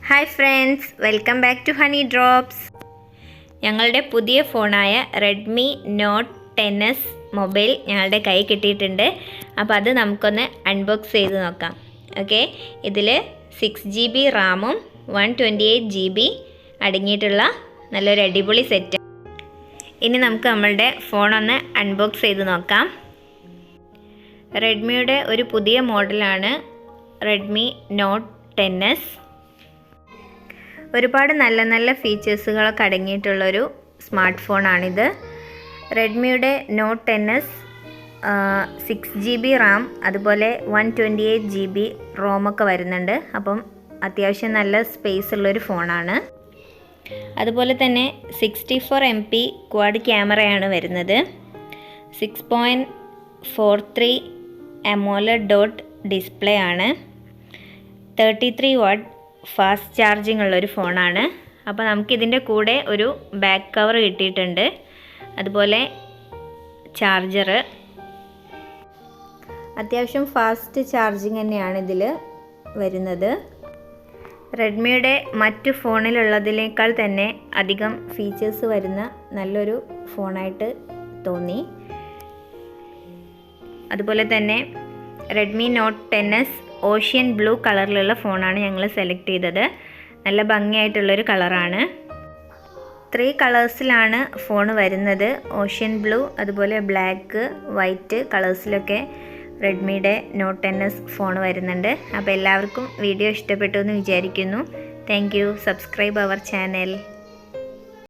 Hi friends, welcome back to honey drops. ഞങ്ങളുടെ പുതിയ ഫോണായ Redmi not 10s mobile ഞങ്ങളുടെ കൈ കിട്ടിയിട്ടുണ്ട്. അപ്പോൾ അത് നമുക്കൊന്ന് അൺബോക്സ് ചെയ്ത് നോക്കാം. ഓക്കെ, ഇതിൽ 6GB റാമും 128GB അടങ്ങിയിട്ടുള്ള നല്ലൊരു അടിപൊളി സെറ്റ്. ഇനി നമുക്ക് നമ്മളുടെ ഫോണൊന്ന് അൺബോക്സ് ചെയ്ത് നോക്കാം. റെഡ്മിയുടെ ഒരു പുതിയ മോഡലാണ് റെഡ്മി നോട്ട് 10s. ഒരുപാട് നല്ല നല്ല ഫീച്ചേഴ്സുകളൊക്കെ അടങ്ങിയിട്ടുള്ളൊരു സ്മാർട്ട് ഫോണാണിത്. റെഡ്മിയുടെ നോട്ട് 10s 6GB റാം അതുപോലെ 128GB റോമൊക്കെ വരുന്നുണ്ട്. അപ്പം അത്യാവശ്യം നല്ല സ്പേസ് ഉള്ളൊരു ഫോണാണ്. അതുപോലെ തന്നെ 64MP ക്വാഡ് ക്യാമറയാണ് വരുന്നത്. 6.43 AMOLED ഡോട്ട് ഡിസ്പ്ലേ ആണ്. 33 വാട്ട് ഫാസ്റ്റ് ചാർജിങ് ഉള്ളൊരു ഫോണാണ്. അപ്പോൾ നമുക്കിതിൻ്റെ കൂടെ ഒരു ബാക്ക് കവർ കിട്ടിയിട്ടുണ്ട്. അതുപോലെ ചാർജർ, അത്യാവശ്യം ഫാസ്റ്റ് ചാർജിങ് തന്നെയാണ് ഇതിൽ വരുന്നത്. റെഡ്മിയുടെ മറ്റു ഫോണിലുള്ളതിനേക്കാൾ തന്നെ അധികം ഫീച്ചേഴ്സ് വരുന്ന നല്ലൊരു ഫോണായിട്ട് തോന്നി. അതുപോലെ തന്നെ Redmi not 10s ocean blue കളറിലുള്ള ഫോണാണ് ഞങ്ങൾ സെലക്ട് ചെയ്തത്. നല്ല ഭംഗിയായിട്ടുള്ളൊരു കളറാണ്. 3 കളേഴ്സിലാണ് ഫോൺ വരുന്നത്. ഓഷ്യൻ ബ്ലൂ, അതുപോലെ ബ്ലാക്ക്, വൈറ്റ് കളേഴ്സിലൊക്കെ റെഡ്മിയുടെ നോട്ട് 10s ഫോൺ വരുന്നുണ്ട്. അപ്പോൾ എല്ലാവർക്കും വീഡിയോ ഇഷ്ടപ്പെട്ടു എന്ന് വിചാരിക്കുന്നു. Thank you. Subscribe our channel.